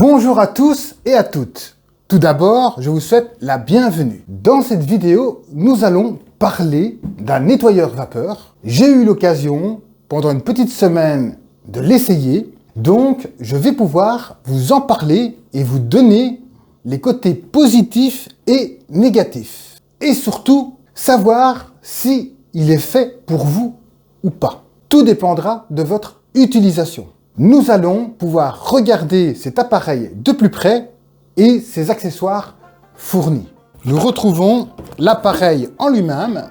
Bonjour à tous et à toutes. Tout d'abord, je vous souhaite la bienvenue. Dans cette vidéo, nous allons parler d'un nettoyeur vapeur. J'ai eu l'occasion, pendant une petite semaine, de l'essayer. Donc, je vais pouvoir vous en parler et vous donner les côtés positifs et négatifs. Et surtout, savoir si il est fait pour vous ou pas. Tout dépendra de votre utilisation. Nous allons pouvoir regarder cet appareil de plus près et ses accessoires fournis. Nous retrouvons l'appareil en lui-même.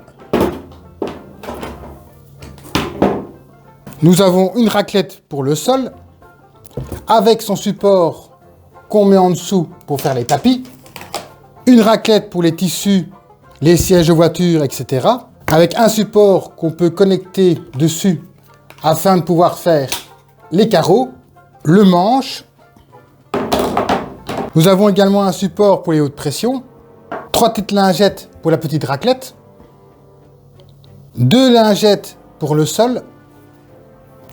Nous avons une raclette pour le sol, avec son support qu'on met en dessous pour faire les tapis, une raclette pour les tissus, les sièges de voiture, etc. Avec un support qu'on peut connecter dessus afin de pouvoir faire les carreaux, le manche. Nous avons également un support pour les hautes pressions, 3 petites lingettes pour la petite raclette, 2 lingettes pour le sol,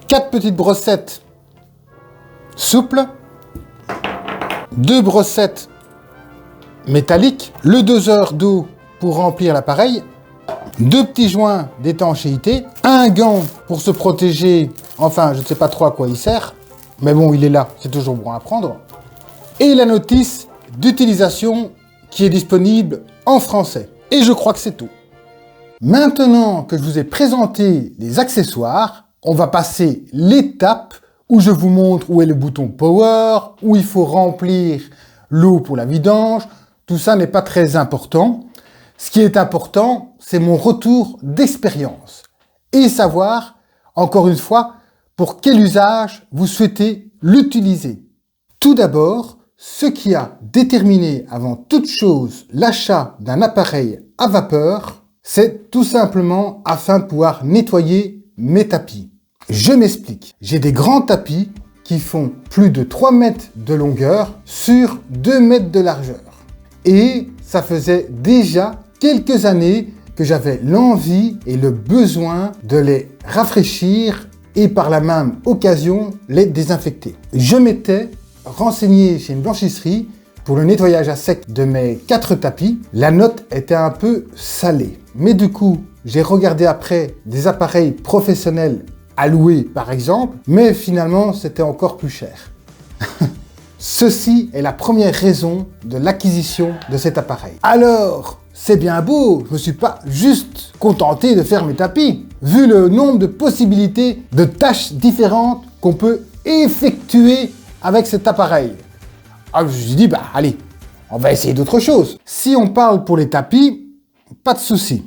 4 petites brossettes souples, 2 brossettes métalliques, le doseur d'eau pour remplir l'appareil, 2 petits joints d'étanchéité, un gant pour se protéger, enfin je ne sais pas trop à quoi il sert, mais bon il est là, c'est toujours bon à prendre, et la notice d'utilisation qui est disponible en français. Et je crois que c'est tout. Maintenant que je vous ai présenté les accessoires, on va passer l'étape où je vous montre où est le bouton Power, où il faut remplir l'eau pour la vidange. Tout ça n'est pas très important. Ce qui est important, c'est mon retour d'expérience et savoir, encore une fois, pour quel usage vous souhaitez l'utiliser. Tout d'abord, ce qui a déterminé avant toute chose l'achat d'un appareil à vapeur, c'est tout simplement afin de pouvoir nettoyer mes tapis. Je m'explique. J'ai des grands tapis qui font plus de 3 mètres de longueur sur 2 mètres de largeur. Et ça faisait déjà quelques années que j'avais l'envie et le besoin de les rafraîchir et par la même occasion les désinfecter. Je m'étais renseigné chez une blanchisserie pour le nettoyage à sec de mes 4 tapis. La note était un peu salée. Mais du coup, j'ai regardé après des appareils professionnels à louer par exemple, mais finalement c'était encore plus cher. Ceci est la première raison de l'acquisition de cet appareil. Alors, c'est bien beau, je ne me suis pas juste contenté de faire mes tapis. Vu le nombre de possibilités, de tâches différentes qu'on peut effectuer avec cet appareil. Alors je me suis dit, bah allez, on va essayer d'autre chose. Si on parle pour les tapis, pas de souci.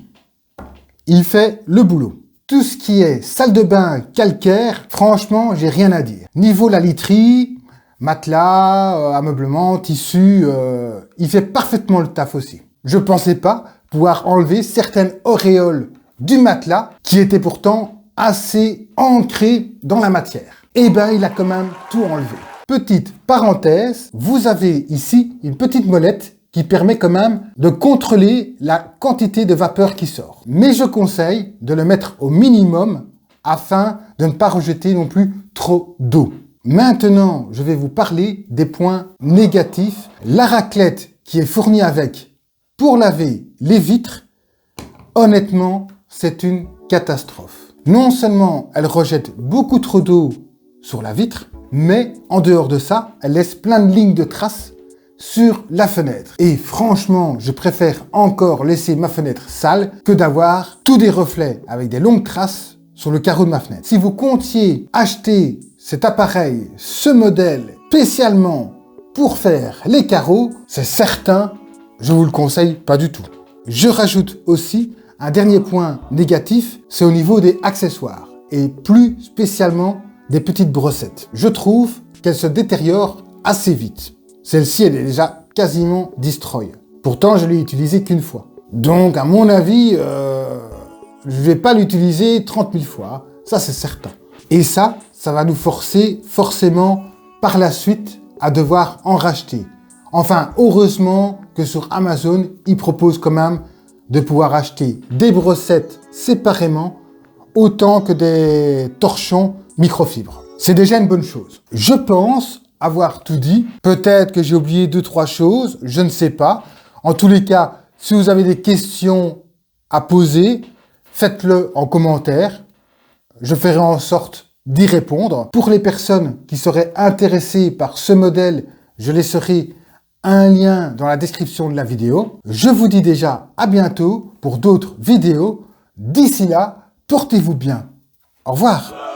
Il fait le boulot. Tout ce qui est salle de bain calcaire, franchement, j'ai rien à dire. Niveau la literie, matelas, ameublement, tissu, il fait parfaitement le taf aussi. Je pensais pas pouvoir enlever certaines auréoles du matelas qui étaient pourtant assez ancrées dans la matière. Eh ben, il a quand même tout enlevé. Petite parenthèse, vous avez ici une petite molette qui permet quand même de contrôler la quantité de vapeur qui sort. Mais je conseille de le mettre au minimum afin de ne pas rejeter non plus trop d'eau. Maintenant, je vais vous parler des points négatifs. La raclette qui est fournie avec pour laver les vitres, honnêtement, c'est une catastrophe. Non seulement elle rejette beaucoup trop d'eau sur la vitre, mais en dehors de ça, elle laisse plein de lignes de traces sur la fenêtre. Et franchement, je préfère encore laisser ma fenêtre sale que d'avoir tous des reflets avec des longues traces sur le carreau de ma fenêtre. Si vous comptiez acheter cet appareil, ce modèle, spécialement pour faire les carreaux, c'est certain, je vous le conseille pas du tout. Je rajoute aussi un dernier point négatif, c'est au niveau des accessoires, et plus spécialement des petites brossettes. Je trouve qu'elles se détériorent assez vite. Celle-ci, elle est déjà quasiment destroy. Pourtant, je l'ai utilisée qu'une fois. Donc, à mon avis, je vais pas l'utiliser 30 000 fois. Ça, c'est certain. Et ça va nous forcer forcément par la suite à devoir en racheter. Enfin, heureusement que sur Amazon, ils proposent quand même de pouvoir acheter des brossettes séparément autant que des torchons microfibres. C'est déjà une bonne chose. Je pense avoir tout dit. Peut-être que j'ai oublié 2-3 choses, je ne sais pas. En tous les cas, si vous avez des questions à poser, faites-le en commentaire. Je ferai en sorte d'y répondre. Pour les personnes qui seraient intéressées par ce modèle, je laisserai un lien dans la description de la vidéo. Je vous dis déjà à bientôt pour d'autres vidéos. D'ici là, portez-vous bien. Au revoir.